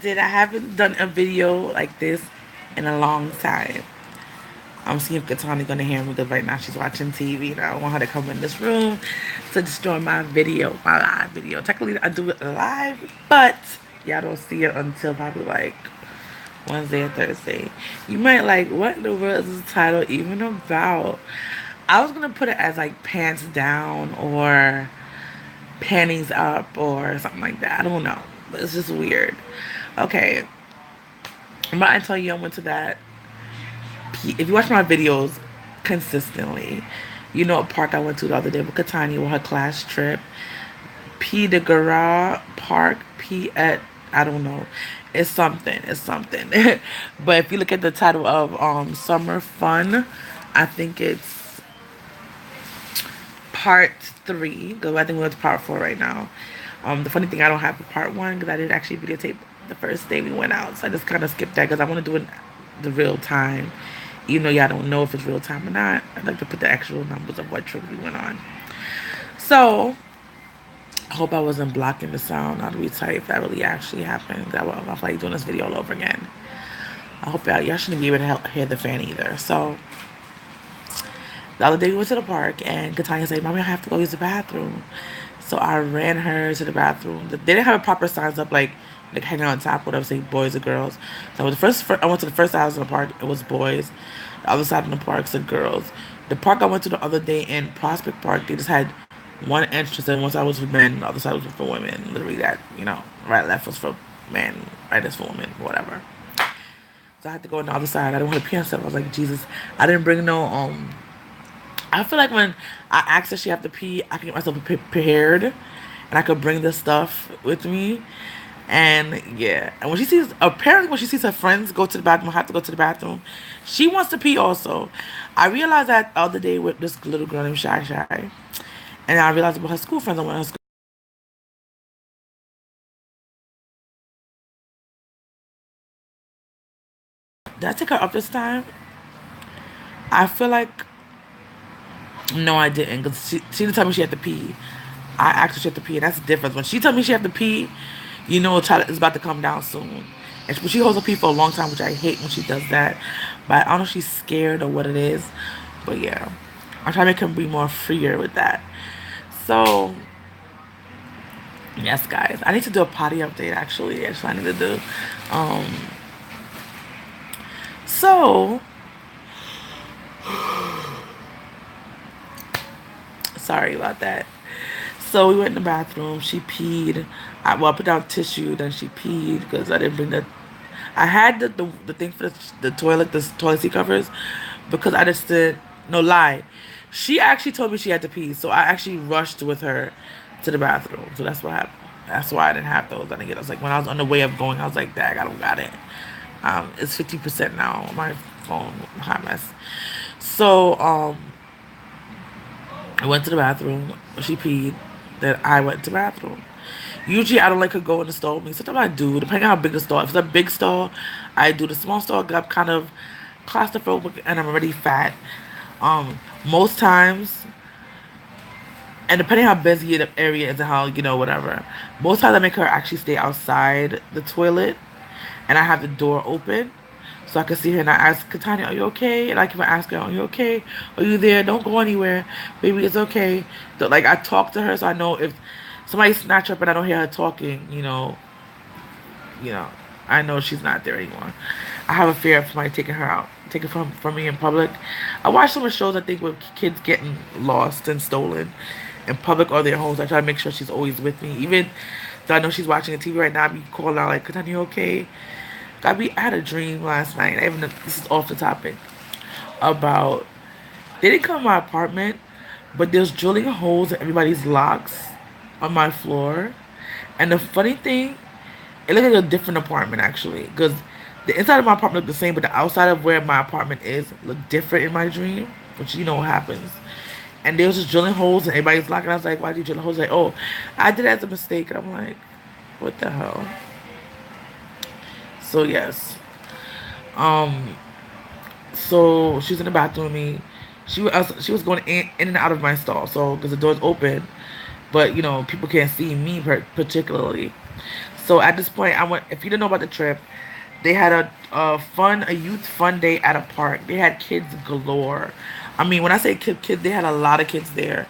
did. I haven't done a video like this in a long time. I'm seeing if Katani's gonna hear me because right now she's watching TV and I don't want her to come in this room to destroy my video, my live video. Technically, I do it live, but y'all don't see it until probably like Wednesday or Thursday. You might like, what in the world is this title even about? I was gonna put it as like pants down or panties up or something like that. I don't know, but it's just weird. Okay, but I tell you, I went to that. If you watch my videos consistently, you know what park I went to the other day with Katani with her class trip. P de Gara Park. P at, I don't know. It's something. It's something. But if you look at the title of Summer Fun, I think it's part three. Because I think we're to part four right now. The funny thing, I don't have a part one because I didn't actually videotape the first day we went out. So I just kind of skipped that because I want to do it the real time. Even though y'all don't know if it's real time or not, I'd like to put the actual numbers of what trip we went on. So I hope I wasn't blocking the sound. I'd be tight if that really actually happened. I feel like doing this video all over again. I hope y'all shouldn't be able to hear the fan either. So the other day we went to the park and Katanya said, "Mommy, I have to go use the bathroom." So I ran her to the bathroom. They didn't have a proper signs up like hanging on top, whatever, say boys or girls. So I went to the first house in the park. It was boys. The other side of the park said girls. The park I went to the other day in Prospect Park, they just had one entrance, and one side was for men, the other side was for women. Literally, that, right, left was for men, right is for women, whatever. So I had to go on the other side. I didn't want to pee on stuff. I was like, Jesus, I didn't bring no I feel like when I asked if she have to pee, I can get myself prepared, and I could bring this stuff with me. And yeah, and apparently when she sees her friends go to the bathroom, have to go to the bathroom, she wants to pee also. I realized that the other day with this little girl named Shy Shy, and I realized about her school friends. I went to her school. Did I take her up this time? I feel like no, I didn't, because she didn't tell me she had to pee. I asked her she had to pee, and that's the difference. When she told me she had to pee, it's about to come down soon. And she holds her pee for a long time, which I hate when she does that. But I don't know if she's scared or what it is. But yeah, I'm trying to make her be more freer with that. So yes, guys, I need to do a potty update. Actually, that's what I need to do. Um, so sorry about that. So we went in the bathroom. She peed. I put down tissue. Then she peed because I didn't bring the. I had the thing for the toilet, the toilet seat covers, because I just did no lie. She actually told me she had to pee, so I actually rushed with her to the bathroom. So that's what happened. That's why I didn't have those. I didn't get. I was like, when I was on the way of going, I was like, "Dag, I don't got it." It's 50% now on my phone. Hot mess. So I went to the bathroom. She peed. Then I went to the bathroom. Usually I don't like her go in the stall with me. Sometimes I do, depending on how big the stall. If it's a big stall, I do the small stall. I'm kind of claustrophobic and I'm already fat. Most times, and depending how busy the area is and how, whatever. Most times I make her actually stay outside the toilet and I have the door open. So I can see her and I ask Katania, "Are you okay?" And I can ask her, "Are you okay? Are you there? Don't go anywhere. Baby, it's okay." So, like, I talk to her so I know if somebody snatch up and I don't hear her talking, I know she's not there anymore. I have a fear of somebody taking her out, taking from me in public. I watch some of the shows, I think, with kids getting lost and stolen in public or their homes. I try to make sure she's always with me. Even though I know she's watching the TV right now, I be calling out like, "Katania, you okay?" I had a dream last night. Even this is off the topic. About they didn't come to my apartment, but there's drilling holes in everybody's locks on my floor. And the funny thing, it looked like a different apartment actually, because the inside of my apartment looked the same, but the outside of where my apartment is looked different in my dream, which you know what happens. And they was just drilling holes in everybody's lock, and I was like, "Why did you drill holes?" Like, "Oh, I did it as a mistake." And I'm like, "What the hell?" So yes. Um. So she's in the bathroom with me. She was going in and out of my stall. So because the door's open, but people can't see me particularly. So at this point, I went. If you didn't know about the trip, they had a youth fun day at a park. They had kids galore. I mean, when I say kids, they had a lot of kids there.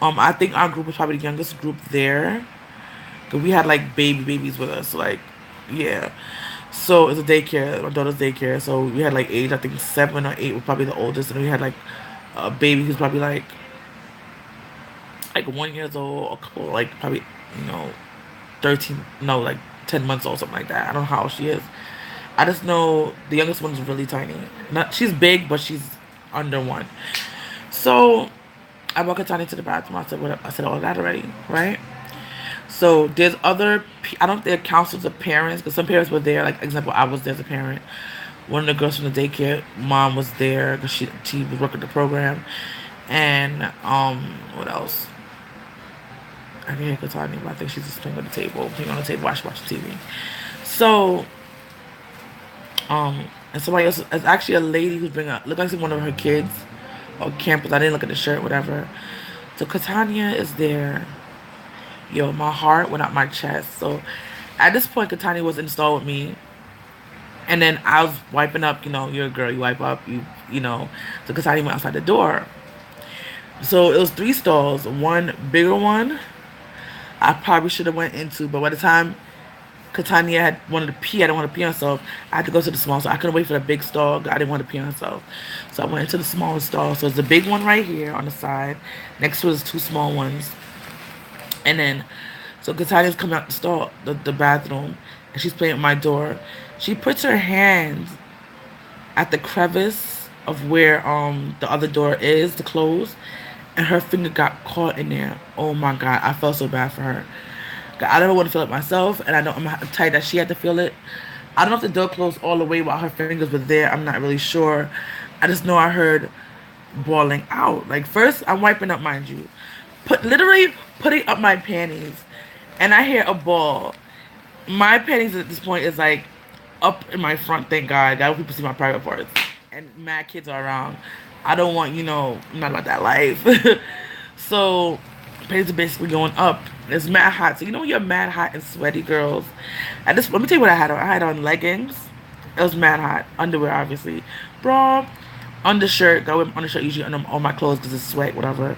I think our group was probably the youngest group there. 'Cause we had like babies with us. Like, yeah. So it's a daycare, my daughter's daycare. So we had like age, I think 7 or 8 was probably the oldest, and we had like a baby who's probably like 1 years old, a couple like probably you know 13, no, like 10 months old, something like that. I don't know how old she is. I just know the youngest one's really tiny. Not she's big, but she's under one. So I walked Tiny to the bathroom. I said, "What?" I said all that already, right? So there's I don't think it counts as the parents because some parents were there. Like example, I was there as a parent. One of the girls from the daycare mom was there because she was working the program, and what else? I can hear Katani, but I think she's just playing on the table, watching TV. So and somebody else, it's actually a lady who's bringing up, look like one of her kids or campus. I didn't look at the shirt, whatever. So Katania is there. Yo, my heart went out my chest. So at this point, Katania was installed with me. And then I was wiping up, you're a girl, you wipe up, So Katania went outside the door. So it was 3 stalls. One bigger one I probably should have went into, but by the time Katania had wanted to pee, I didn't want to pee on myself. I had to go to the small, so I couldn't wait for the big stall. I didn't want to pee on myself. So I went into the smaller stall. So it's the big one right here on the side. Next to it is 2 small ones. And then, so Katania's coming out the stall, the bathroom, and she's playing at my door. She puts her hand at the crevice of where the other door is to close, and her finger got caught in there. Oh my God, I felt so bad for her. I don't want to feel it myself, and I'm tight that she had to feel it. I don't know if the door closed all the way while her fingers were there. I'm not really sure. I just know I heard bawling out. Like first, I'm wiping up, mind you, literally putting up my panties, and I hear a bawl. My panties at this point is like up in my front. Thank God. God, people see my private parts, and mad kids are around. I don't want, I'm not about that life. So panties are basically going up. It's mad hot. So when you're mad hot and sweaty, girls. Let me tell you what I had on. I had on leggings. It was mad hot. Underwear, obviously. Bra, undershirt. Go with undershirt usually under all my clothes because it's sweat, whatever.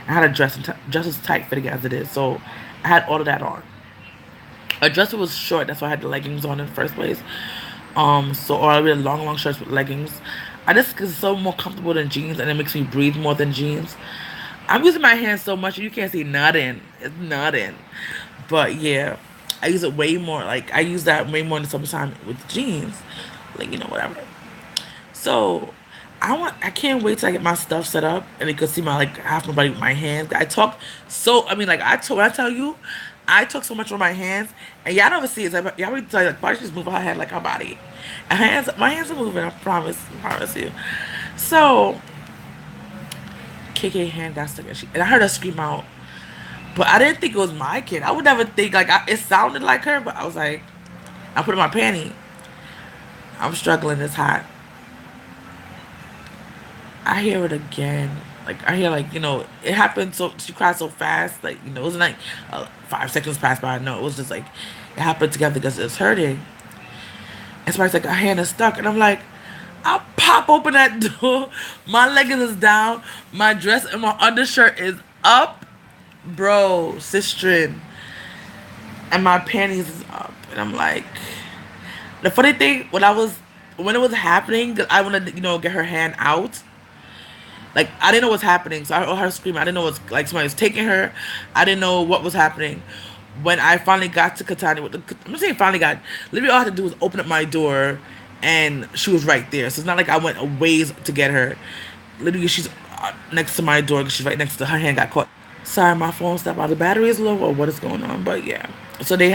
I had a dress. Dress was tight fitting as it is. So I had all of that on. A dress was short. That's why I had the leggings on in the first place. Or I wear long shirts with leggings. I just because it's so more comfortable than jeans, and it makes me breathe more than jeans. I'm using my hands so much you can't see nothing. It's nothing. But yeah, I use it way more. Like I use that way more in the summertime with jeans. Like whatever. So I can't wait till I get my stuff set up and you can see my like half my body with my hands. I talk so I mean like when I tell you I talk so much with my hands and y'all never see it. Y'all really tell you like why just move her head like her body. And my hands are moving, I promise you. So KK hand got stuck and I heard her scream out. But I didn't think it was my kid. I would never think like it sounded like her, but I was like I put in my panty. I'm struggling, it's hot. I hear it again. Like I hear it happened so she cried so fast. Like it wasn't like 5 seconds passed by. No, it was just like it happened together because it's hurting. And somebody's like her hand is stuck, and I'm like, I pop open that door. My leggings is down. My dress and my undershirt is up, bro, sistren, and my panties is up, and I'm like, the funny thing when it was happening, I wanted to get her hand out. Like I didn't know what's happening, so I heard her screaming. I didn't know what's like somebody was taking her. I didn't know what was happening. When I finally got to Katani, I'm not saying finally got. Literally, all I had to do was open up my door, and she was right there. So it's not like I went a ways to get her. Literally, she's next to my door because she's right next to her hand got caught. Sorry, my phone stopped. The battery is low or what is going on? But yeah, so they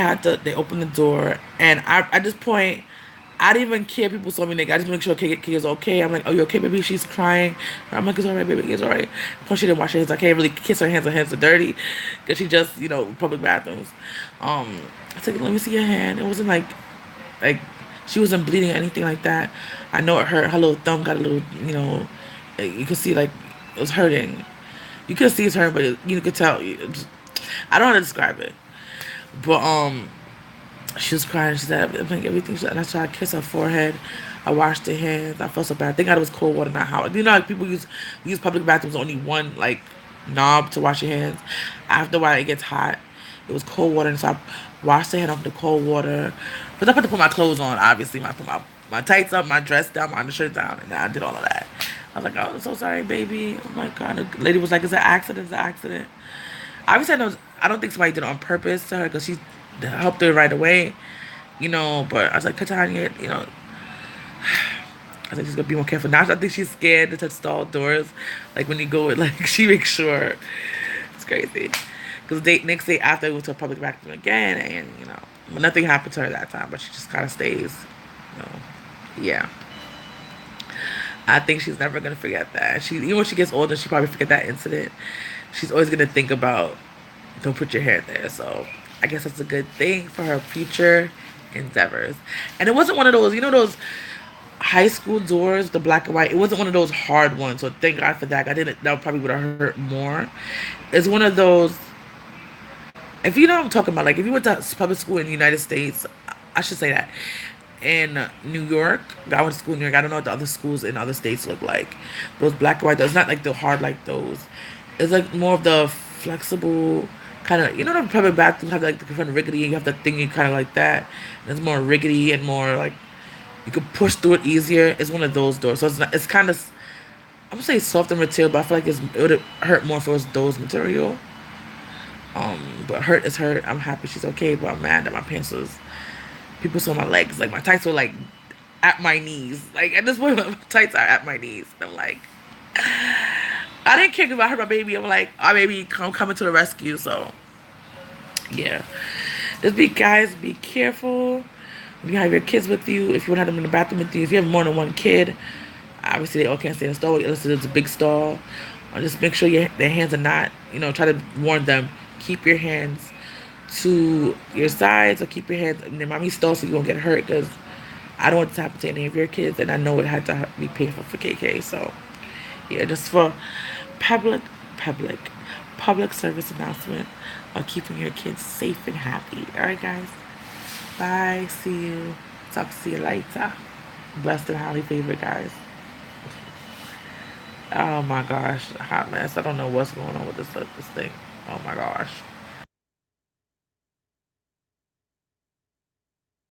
opened the door, and at this point. I didn't even care. People saw me naked. I just make sure Kiki is okay. I'm like, oh, you okay, baby? She's crying. I'm like, it's all right, baby. It's all right. Of course, she didn't wash her hands. I can't really kiss her hands. Her hands are dirty because she just, public bathrooms. I said, let me see your hand. It wasn't like she wasn't bleeding or anything like that. I know it hurt. Her little thumb got a little, you could see like it was hurting. You could see it's hurting, but you could tell. I don't know how to describe it, but She was crying. She said, I think everything. And I tried to kiss her forehead. I washed her hands. I felt so bad. Thank God it was cold water, not hot. You know, like people use public bathrooms, only one like knob to wash your hands. After a while, it gets hot. It was cold water, and so I washed her hand off the cold water. But I put to put my clothes on. Obviously, I put my tights up, my dress down, my undershirt down, and I did all of that. I was like, oh, I'm so sorry, baby. Oh my God. The lady was like, it's an accident. It's an accident. Obviously, I don't think somebody did it on purpose to her because she helped her right away, you know. But I was like, Katanya, you know, I think she's gonna be more careful now. I think she's scared to touch stall doors. Like when you go, like she makes sure. It's crazy. Because the next day after, I went to a public bathroom again, and you know, nothing happened to her that time. But she just kind of stays, you know. Yeah. I think she's never gonna forget that. She even when she gets older, she probably forget that incident. She's always gonna think about don't put your hair there. So I guess that's a good thing for her future endeavors. And it wasn't one of those, you know, those high school doors, the black and white. It wasn't one of those hard ones. So thank God for that. I didn't. That probably would have hurt more. It's one of those. If you know what I'm talking about, like if you went to public school in the United States, I should say that in New York, I went to school in New York. I don't know what the other schools in other states look like. Those black and white, it's not like the hard like those. It's like more of the flexible kind of, you know, the public bathrooms have like the kind of rickety, and you have the thingy kind of like that. And it's more rickety and more like you can push through it easier. It's one of those doors, so it's not. It's kind of, I'm gonna say softer material, but I feel like it would hurt more if it was those material. But hurt is hurt. I'm happy she's okay, but I'm mad that my pants was. People saw my legs, like my tights were like at my knees. Like at this point, my tights are at my knees. I'm like, I didn't care if I hurt my baby. I'm like, our baby coming to the rescue. So yeah, just be guys, be careful. If you have your kids with you, if you want to have them in the bathroom with you, if you have more than one kid, obviously they all can't stay in the stall unless it's a big stall. Just make sure their hands are not, you know, try to warn them. Keep your hands to your sides or keep your hands in the mommy stall so you won't get hurt because I don't want this to happen to any of your kids and I know it had to be painful for KK. So yeah, just for public public public service announcement of keeping your kids safe and happy. All right, guys. Bye. See you. Talk to you later. Blessed and highly favored, guys. Oh my gosh, hot mess. I don't know what's going on with this thing. Oh my gosh.